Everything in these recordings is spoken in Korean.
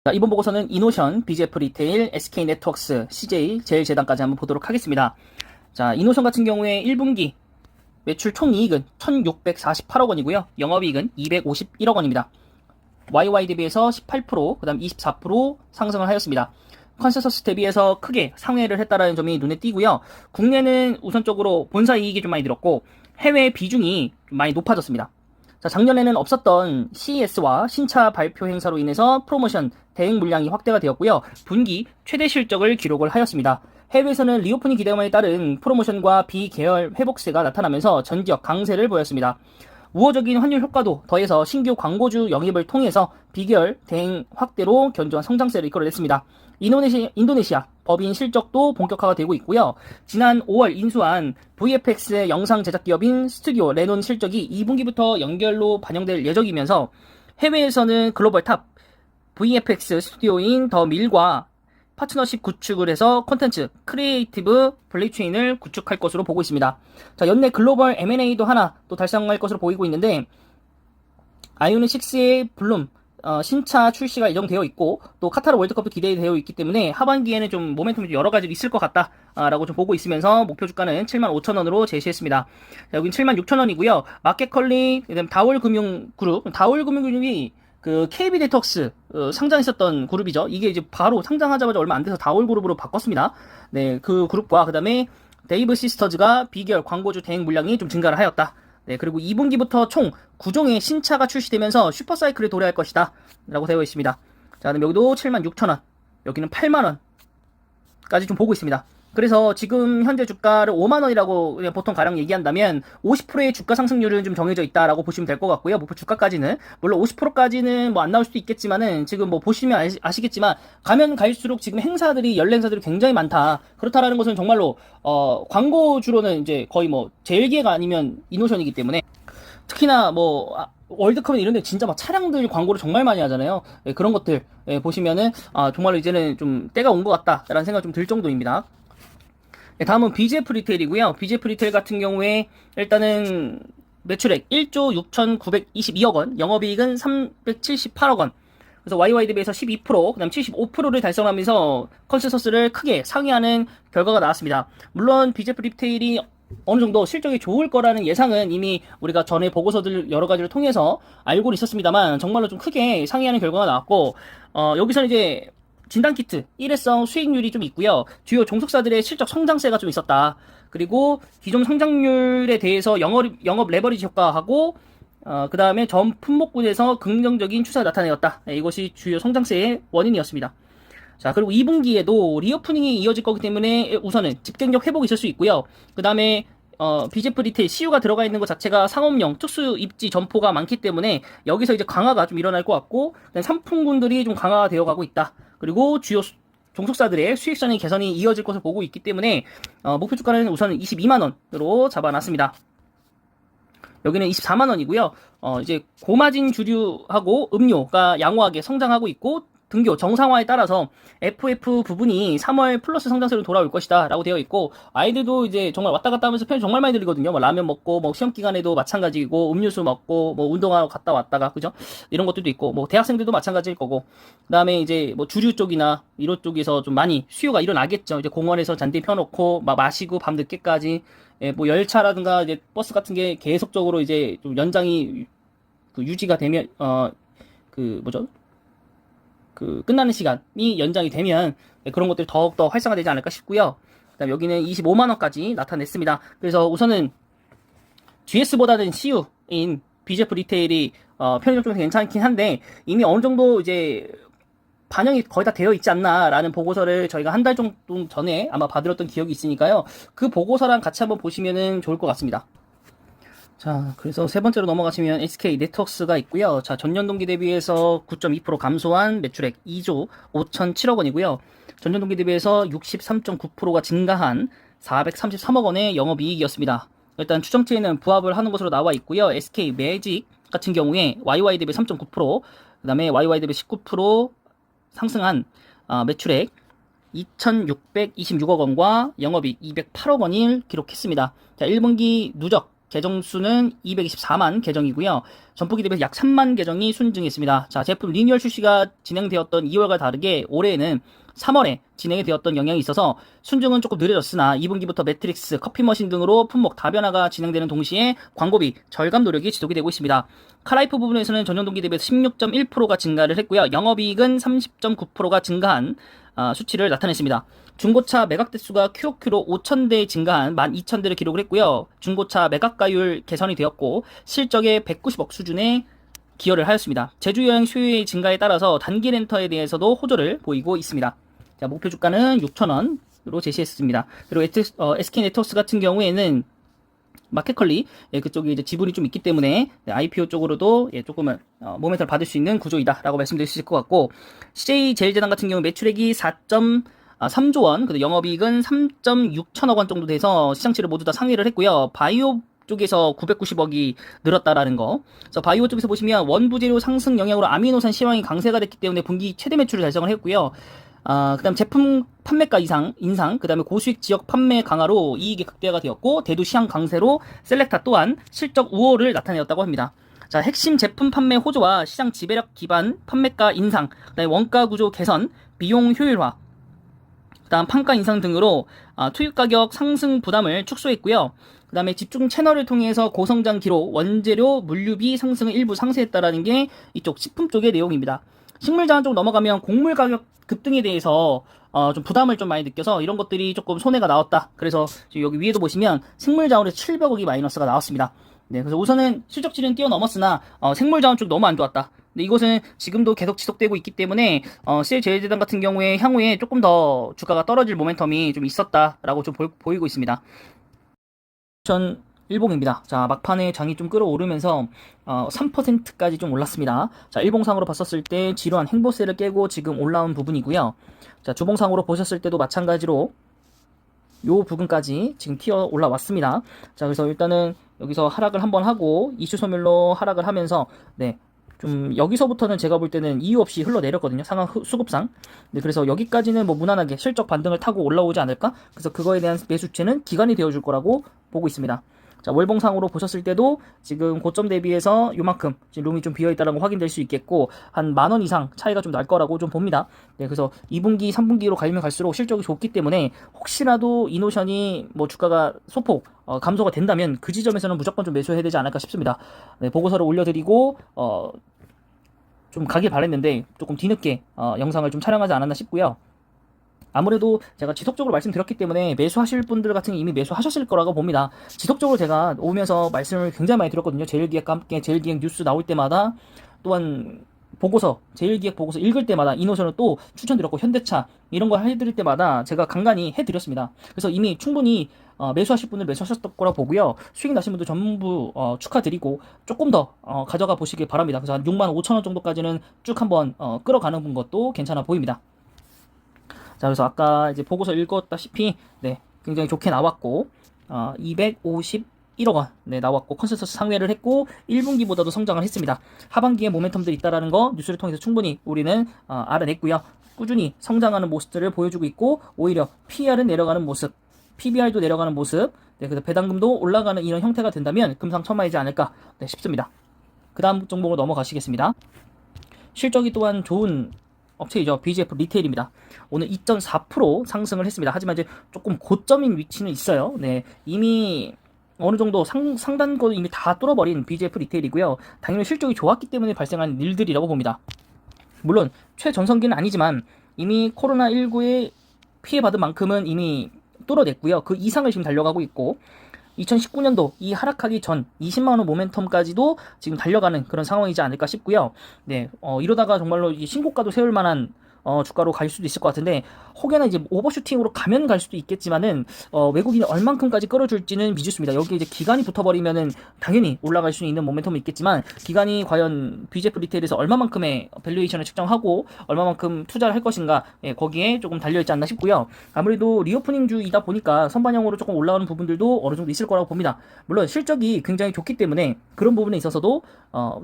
자, 이번 보고서는 이노션, BGF 리테일, SK네트워크스, CJ, 제일재단까지 한번 보도록 하겠습니다. 자, 이노션 같은 경우에 1분기 매출 총이익은 1648억 원이고요. 영업이익은 251억 원입니다. YY 대비해서 18%, 그 다음 24% 상승을 하였습니다. 컨센서스 대비해서 크게 상회를 했다라는 점이 눈에 띄고요. 국내는 우선적으로 본사 이익이 좀 많이 늘었고 해외 비중이 좀 많이 높아졌습니다. 자, 작년에는 없었던 CES와 신차 발표 행사로 인해서 프로모션 대행 물량이 확대가 되었고요. 분기 최대 실적을 기록을 하였습니다. 해외에서는 리오프닝 기대감에 따른 프로모션과 비계열 회복세가 나타나면서 전지역 강세를 보였습니다. 우호적인 환율 효과도 더해서 신규 광고주 영입을 통해서 비계열 대행 확대로 견조한 성장세를 이끌어냈습니다. 인도네시아 법인 실적도 본격화가 되고 있고요. 지난 5월 인수한 VFX의 영상 제작 기업인 스튜디오 레논 실적이 2분기부터 연결로 반영될 예정이면서 해외에서는 글로벌 탑 VFX 스튜디오인 더 밀과 파트너십 구축을 해서 콘텐츠 크리에이티브 블록체인을 구축할 것으로 보고 있습니다. 자, 연내 글로벌 M&A도 하나 또 달성할 것으로 보이고 있는데 아이오닉6의 블룸 신차 출시가 예정되어 있고 또 카타르 월드컵도 기대되어 있기 때문에 하반기에는 좀 모멘텀이 여러 가지 있을 것 같다라고 좀 보고 있으면서 목표 주가는 75,000원으로 제시했습니다. 자, 여긴 76,000원이고요. 마켓컬리, 그다음 다올금융그룹, 다올금융그룹이 그 KB네트워크스 상장했었던 그룹이죠. 이게 이제 바로 상장하자마자 얼마 안 돼서 다올그룹으로 바꿨습니다. 네, 그 그룹과 그다음에 데이브 시스터즈가 비계열 광고주 대행 물량이 좀 증가를 하였다. 네, 그리고 2분기부터 총 9종의 신차가 출시되면서 슈퍼사이클에 도래할 것이다 라고 되어 있습니다. 자, 그럼 여기도 76,000원, 여기는 8만원까지 좀 보고 있습니다. 그래서 지금 현재 주가를 5만원이라고 그냥 보통 가령 얘기한다면 50%의 주가 상승률은 좀 정해져 있다라고 보시면 될 것 같고요. 목표 주가까지는 물론 50%까지는 뭐 안 나올 수도 있겠지만은 지금 뭐 보시면 아시겠지만 가면 갈수록 지금 행사들이 연례 행사들이 굉장히 많다. 그렇다라는 것은 정말로 광고주로는 이제 거의 뭐 제일 기회가 아니면 이노션이기 때문에 특히나 뭐 월드컵이나 이런 데 진짜 막 차량들 광고를 정말 많이 하잖아요. 예, 그런 것들 보시면은 정말로 이제는 좀 때가 온 것 같다라는 생각이 좀 들 정도입니다. 네, 다음은 BGF 리테일이고요. BGF 리테일 같은 경우에 일단은 매출액 1조 6,922억 원, 영업이익은 378억 원. 그래서 YY 대비해서 12%, 그다음 75%를 달성하면서 컨센서스를 크게 상회하는 결과가 나왔습니다. 물론 BGF 리테일이 어느 정도 실적이 좋을 거라는 예상은 이미 우리가 전에 보고서들 여러 가지를 통해서 알고는 있었습니다만 정말로 좀 크게 상회하는 결과가 나왔고 여기서는 이제 진단키트 일회성 수익률이 좀 있고요. 주요 종속사들의 실적 성장세가 좀 있었다. 그리고 기존 성장률에 대해서 영업 레버리지 효과하고 그 다음에 전 품목군에서 긍정적인 추세가 나타내었다. 네, 이것이 주요 성장세의 원인이었습니다. 자, 그리고 2분기에도 리오프닝이 이어질 거기 때문에 우선은 집행력 회복이 있을 수 있고요. 그 다음에 BGF 리테일 CU가 들어가 있는 것 자체가 상업용 특수 입지 점포가 많기 때문에 여기서 이제 강화가 좀 일어날 것 같고 상품군들이 좀 강화가 되어 가고 있다. 그리고 주요 종속사들의 수익성의 개선이 이어질 것을 보고 있기 때문에 목표 주가는 우선 22만원으로 잡아놨습니다. 여기는 24만원이고요. 이제 고마진 주류하고 음료가 양호하게 성장하고 있고 등교 정상화에 따라서 FF 부분이 3월 플러스 성장세로 돌아올 것이다 라고 되어 있고 아이들도 이제 정말 왔다 갔다 하면서 편이 정말 많이 들리거든요. 뭐 라면 먹고 뭐 시험 기간에도 마찬가지고 음료수 먹고 뭐 운동하러 갔다 왔다가 그죠? 이런 것들도 있고 뭐 대학생들도 마찬가지일 거고 그다음에 이제 뭐 주류 쪽이나 이런 쪽에서 좀 많이 수요가 일어나겠죠. 이제 공원에서 잔디 펴놓고 막 마시고 밤 늦게까지 뭐 열차라든가 이제 버스 같은 게 계속적으로 이제 좀 연장이 유지가 되면 끝나는 시간이 연장이 되면 그런 것들이 더욱더 활성화되지 않을까 싶고요. 그다음 여기는 25만원까지 나타냈습니다. 그래서 우선은 GS보다는 CU인 BGF 리테일이 편의점 쪽에서 괜찮긴 한데 이미 어느 정도 이제 반영이 거의 다 되어 있지 않나라는 보고서를 저희가 한 달 정도 전에 아마 받으셨던 기억이 있으니까요. 그 보고서랑 같이 한번 보시면은 좋을 것 같습니다. 자, 그래서 세 번째로 넘어가시면 SK네트워크스가 있고요. 자, 전년 동기 대비해서 9.2% 감소한 매출액 2조 5,007억 원이고요. 전년 동기 대비해서 63.9%가 증가한 433억 원의 영업이익이었습니다. 일단 추정치에는 부합을 하는 것으로 나와 있고요. SK 매직 같은 경우에 YY 대비 3.9%, 그 다음에 YY 대비 19% 상승한 매출액 2,626억 원과 영업이익 208억 원을 기록했습니다. 자, 1분기 누적 계정 수는 224만 계정이고요. 전분기 대비해서 약 3만 계정이 순증했습니다. 자, 제품 리뉴얼 출시가 진행되었던 2월과 다르게 올해에는 3월에 진행이 되었던 영향이 있어서 순증은 조금 느려졌으나 2분기부터 매트릭스, 커피머신 등으로 품목 다변화가 진행되는 동시에 광고비 절감 노력이 지속이 되고 있습니다. 카라이프 부분에서는 전년 동기 대비해서 16.1%가 증가를 했고요. 영업이익은 30.9%가 증가한 수치를 나타냈습니다. 중고차 매각 대수가 QOQ로 5,000대 증가한 12,000대를 기록을 했고요. 중고차 매각가율 개선이 되었고 실적의 190억 수준의 기여를 하였습니다. 제주여행 수요의 증가에 따라서 단기 렌터에 대해서도 호조를 보이고 있습니다. 자, 목표 주가는 6,000원으로 제시했습니다. 그리고 SK네트워크스 같은 경우에는 마켓컬리 그쪽에 이제 지분이 좀 있기 때문에 IPO 쪽으로도 조금은 모멘텀을 받을 수 있는 구조이다라고 말씀드릴 수 있을 것 같고, CJ제일제당 같은 경우 매출액이 4.3조 원, 그리고 영업이익은 3.6천억 원 정도 돼서 시장치를 모두 다 상회를 했고요. 바이오 쪽에서 990억이 늘었다라는 거. 그래서 바이오 쪽에서 보시면 원부재료 상승 영향으로 아미노산 시황이 강세가 됐기 때문에 분기 최대 매출을 달성을 했고요. 그 다음 제품 판매가 인상, 그 다음에 고수익 지역 판매 강화로 이익이 극대화가 되었고, 대두 시향 강세로 셀렉타 또한 실적 우호를 나타내었다고 합니다. 자, 핵심 제품 판매 호조와 시장 지배력 기반 판매가 인상, 그 다음에 원가 구조 개선, 비용 효율화, 그 다음 판가 인상 등으로 투입 가격 상승 부담을 축소했고요. 그 다음에 집중 채널을 통해서 고성장 기록, 원재료, 물류비 상승을 일부 상쇄했다라는 게 이쪽 식품 쪽의 내용입니다. 식물자원 쪽 넘어가면 곡물 가격 급등에 대해서 좀 부담을 좀 많이 느껴서 이런 것들이 조금 손해가 나왔다. 그래서 여기 위에도 보시면 식물자원에서 700억이 마이너스가 나왔습니다. 네, 그래서 우선은 실적치는 뛰어넘었으나 생물자원 쪽 너무 안 좋았다. 근데 이것은 지금도 계속 지속되고 있기 때문에 CJ제일제당 같은 경우에 향후에 조금 더 주가가 떨어질 모멘텀이 좀 있었다라고 좀 보이고 있습니다. 전 일봉입니다. 자, 막판에 장이 좀 끌어오르면서 3%까지 좀 올랐습니다. 자, 일봉상으로 봤었을 때 지루한 행보세를 깨고 지금 올라온 부분이고요. 자, 주봉상으로 보셨을 때도 마찬가지로 요 부분까지 지금 튀어 올라왔습니다. 자, 그래서 일단은 여기서 하락을 한번 하고 이슈 소멸로 하락을 하면서 좀 여기서부터는 제가 볼 때는 이유 없이 흘러내렸거든요. 상황 수급상. 네, 그래서 여기까지는 뭐 무난하게 실적 반등을 타고 올라오지 않을까? 그래서 그거에 대한 매수채는 기간이 되어줄 거라고 보고 있습니다. 자, 월봉상으로 보셨을 때도 지금 고점 대비해서 요만큼 지금 룸이 좀 비어있다는 거 확인될 수 있겠고, 한 10,000원 이상 차이가 좀 날 거라고 좀 봅니다. 네, 그래서 2분기, 3분기로 가면 갈수록 실적이 좋기 때문에 혹시라도 이노션이 뭐 주가가 소폭 감소가 된다면 그 지점에서는 무조건 좀 매수해야 되지 않을까 싶습니다. 네, 보고서를 올려드리고 좀 가길 바랬는데 조금 뒤늦게 영상을 좀 촬영하지 않았나 싶고요. 아무래도 제가 지속적으로 말씀드렸기 때문에 매수하실 분들 같은 게 이미 매수하셨을 거라고 봅니다. 지속적으로 제가 오면서 말씀을 굉장히 많이 드렸거든요. 제일기획과 함께 제일기획 뉴스 나올 때마다, 또한 보고서, 제일기획 보고서 읽을 때마다 이노션을 또 추천드렸고, 현대차 이런 거 해드릴 때마다 제가 간간히 해드렸습니다. 그래서 이미 충분히 매수하실 분들 매수하셨을 거라고 보고요. 수익 나신 분들 전부 축하드리고 조금 더 가져가 보시길 바랍니다. 그래서 한 65,000원 정도까지는 쭉 한번 끌어가는 것도 괜찮아 보입니다. 자, 그래서 아까 이제 보고서 읽었다시피 굉장히 좋게 나왔고 251억 원 나왔고 컨센서스 상회를 했고 1분기보다도 성장을 했습니다. 하반기에 모멘텀들이 있다라는 거 뉴스를 통해서 충분히 우리는 알아냈고요. 꾸준히 성장하는 모습들을 보여주고 있고, 오히려 PER은 내려가는 모습, PBR도 내려가는 모습, 그래서 배당금도 올라가는 이런 형태가 된다면 금상첨화이지 않을까 싶습니다. 그 다음 종목으로 넘어가시겠습니다. 실적이 또한 좋은 업체이죠. BGF 리테일입니다. 오늘 2.4% 상승을 했습니다. 하지만 이제 조금 고점인 위치는 있어요. 네, 이미 어느 정도 상단권을 이미 다 뚫어버린 BGF 리테일이고요. 당연히 실적이 좋았기 때문에 발생한 일들이라고 봅니다. 물론 최전성기는 아니지만 이미 코로나19에 피해받은 만큼은 이미 뚫어냈고요. 그 이상을 지금 달려가고 있고, 2019년도 이 하락하기 전 20만원 모멘텀까지도 지금 달려가는 그런 상황이지 않을까 싶고요. 네, 이러다가 정말로 신고가도 세울 만한 주가로 갈 수도 있을 것 같은데, 혹여나 이제 오버슈팅으로 가면 갈 수도 있겠지만은 외국인이 얼만큼까지 끌어줄지는 미지수입니다. 여기 이제 기간이 붙어버리면은 당연히 올라갈 수 있는 모멘텀은 있겠지만, 기간이 과연 BGF 리테일에서 얼마만큼의 밸류에이션을 측정하고 얼마만큼 투자를 할 것인가, 거기에 조금 달려있지 않나 싶고요. 아무래도 리오프닝주이다 보니까 선반영으로 조금 올라오는 부분들도 어느 정도 있을 거라고 봅니다. 물론 실적이 굉장히 좋기 때문에 그런 부분에 있어서도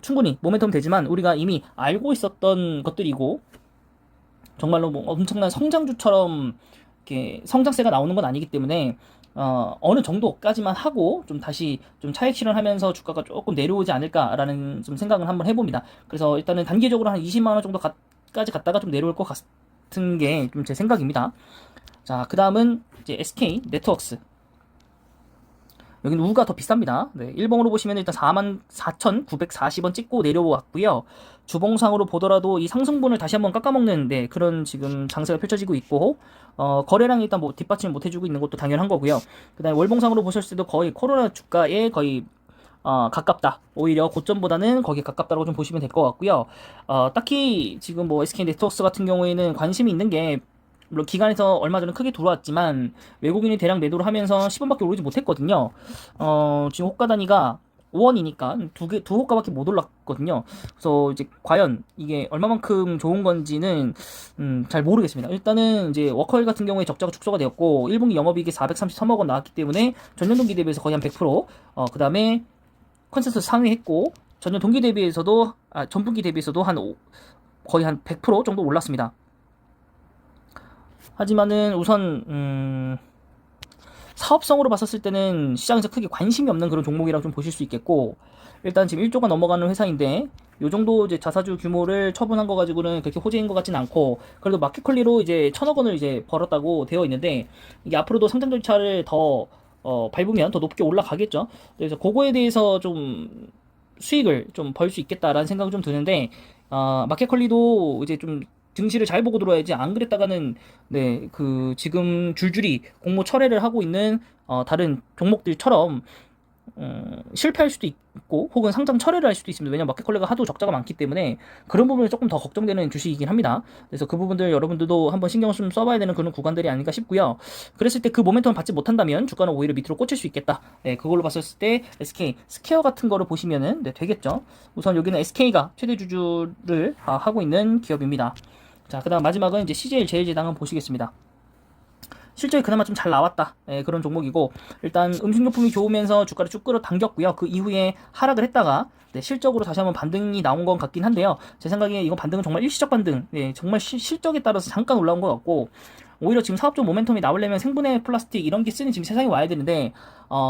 충분히 모멘텀 되지만, 우리가 이미 알고 있었던 것들이고 정말로 뭐 엄청난 성장주처럼 이렇게 성장세가 나오는 건 아니기 때문에 어느 정도까지만 하고 좀 다시 좀 차익 실현하면서 주가가 조금 내려오지 않을까라는 좀 생각을 한번 해봅니다. 그래서 일단은 단기적으로 한 20만 원 정도까지 갔다가 좀 내려올 것 같은 게 좀 제 생각입니다. 자, 그 다음은 이제 SK 네트워크스. 여기는 우가 더 비쌉니다. 네, 일봉으로 보시면 일단 44,940원 찍고 내려왔고요. 주봉상으로 보더라도 이 상승분을 다시 한번 깎아먹는 그런 지금 장세가 펼쳐지고 있고, 거래량 일단 뭐 뒷받침을 못 해주고 있는 것도 당연한 거고요. 그 다음에 월봉상으로 보셨을 때도 거의 코로나 주가에 거의 가깝다. 오히려 고점보다는 거기에 가깝다고 좀 보시면 될 것 같고요. 딱히 지금 뭐 SK 네트워크스 같은 경우에는 관심이 있는 게 물론 기관에서 얼마 전에 크게 들어왔지만 외국인이 대량 매도를 하면서 10원밖에 오르지 못했거든요. 지금 호가 단위가 5원이니까 두 호가밖에 못 올랐거든요. 그래서 이제 과연 이게 얼마만큼 좋은 건지는 잘 모르겠습니다. 일단은 이제 워커힐 같은 경우에 적자가 축소가 되었고 1분기 영업이익이 433억 원 나왔기 때문에 전년 동기 대비해서 거의 한 100%, 그다음에 컨센서스 상회했고 전년 동기 대비해서도 전분기 대비해서도 거의 한 100% 정도 올랐습니다. 하지만은 우선 사업성으로 봤었을 때는 시장에서 크게 관심이 없는 그런 종목이라고 좀 보실 수 있겠고, 일단 지금 1조가 넘어가는 회사인데 요 정도 이제 자사주 규모를 처분한 거 가지고는 그렇게 호재인 것 같지는 않고, 그래도 마켓컬리로 이제 1,000억 원을 이제 벌었다고 되어 있는데 이게 앞으로도 상장 절차를 더 밟으면 더 높게 올라가겠죠. 그래서 그거에 대해서 좀 수익을 좀 벌 수 있겠다라는 생각이 좀 드는데, 마켓컬리도 이제 좀 증시를 잘 보고 들어야지, 안 그랬다가는 그 지금 줄줄이 공모 철회를 하고 있는 다른 종목들처럼 실패할 수도 있고 혹은 상장 철회를 할 수도 있습니다. 왜냐면 마켓컬리가 하도 적자가 많기 때문에 그런 부분이 조금 더 걱정되는 주식이긴 합니다. 그래서 그 부분들 여러분들도 한번 신경 좀 써봐야 되는 그런 구간들이 아닌가 싶고요. 그랬을 때 그 모멘텀을 받지 못한다면 주가는 오히려 밑으로 꽂힐 수 있겠다. 그걸로 봤을 때 SK 스퀘어 같은 거를 보시면은 되겠죠. 우선 여기는 SK가 최대 주주를 하고 있는 기업입니다. 자, 그 다음 마지막은 이제 CJ 제일제당을 보시겠습니다. 실적이 그나마 좀 잘 나왔다. 그런 종목이고, 일단 음식료품이 좋으면서 주가를 쭉 끌어당겼고요. 그 이후에 하락을 했다가 실적으로 다시 한번 반등이 나온 것 같긴 한데요. 제 생각에 이건 반등은 정말 일시적 반등, 정말 실적에 따라서 잠깐 올라온 것 같고, 오히려 지금 사업적 모멘텀이 나오려면 생분해 플라스틱 이런 게 쓰는 지금 세상에 와야 되는데,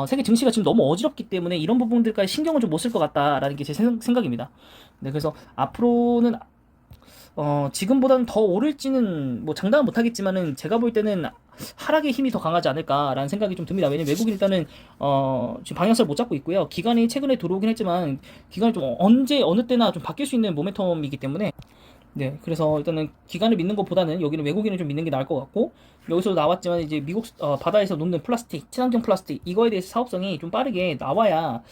세계 증시가 지금 너무 어지럽기 때문에 이런 부분들까지 신경을 좀 못 쓸 것 같다라는 게 제 생각입니다. 그래서 앞으로는 지금보다는 더 오를지는 뭐 장담은 못하겠지만은 제가 볼 때는 하락의 힘이 더 강하지 않을까라는 생각이 좀 듭니다. 왜냐면 외국인 일단은 지금 방향성을 못 잡고 있고요. 기간이 최근에 들어오긴 했지만 기간이 좀 언제 어느 때나 좀 바뀔 수 있는 모멘텀이기 때문에 그래서 일단은 기관을 믿는 것보다는 여기는 외국인을 좀 믿는 게 나을 것 같고, 여기서 나왔지만 이제 미국 바다에서 놓는 플라스틱, 친환경 플라스틱 이거에 대해서 사업성이 좀 빠르게 나와야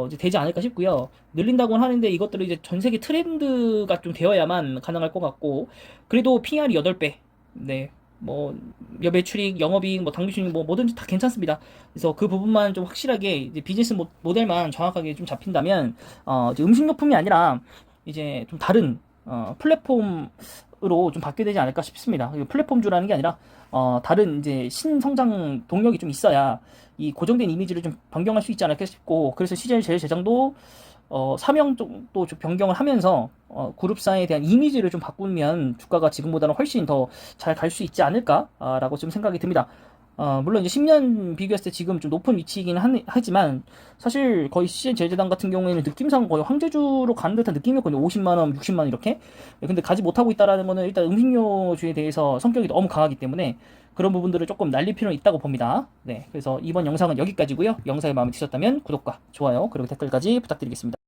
이제 되지 않을까 싶고요. 늘린다고는 하는데 이것들은 이제 전 세계 트렌드가 좀 되어야만 가능할 것 같고, 그래도 PR이 8배, 뭐 매출이익, 영업이익, 뭐 당기순이익 뭐 뭐든지 다 괜찮습니다. 그래서 그 부분만 좀 확실하게 이제 비즈니스 모델만 정확하게 좀 잡힌다면 이제 음식료품이 아니라 이제 좀 다른 플랫폼으로 좀 바뀌게 되지 않을까 싶습니다. 플랫폼주라는 게 아니라 다른 이제 신성장 동력이 좀 있어야 이 고정된 이미지를 좀 변경할 수 있지 않을까 싶고, 그래서 CJ 제일제장도 사명 정도 좀 변경을 하면서 그룹사에 대한 이미지를 좀 바꾸면 주가가 지금보다는 훨씬 더 잘 갈 수 있지 않을까라고 좀 생각이 듭니다. 물론 이제 10년 비교했을 때 지금 좀 높은 위치이긴 하지만 사실 거의 CJ 제일제당 같은 경우에는 느낌상 거의 황제주로 가는 듯한 느낌이었거든요. 50만원, 60만원 이렇게. 근데 가지 못하고 있다라는 거는 일단 음식료주에 대해서 성격이 너무 강하기 때문에 그런 부분들을 조금 날릴 필요는 있다고 봅니다. 그래서 이번 영상은 여기까지고요. 영상이 마음에 드셨다면 구독과 좋아요 그리고 댓글까지 부탁드리겠습니다.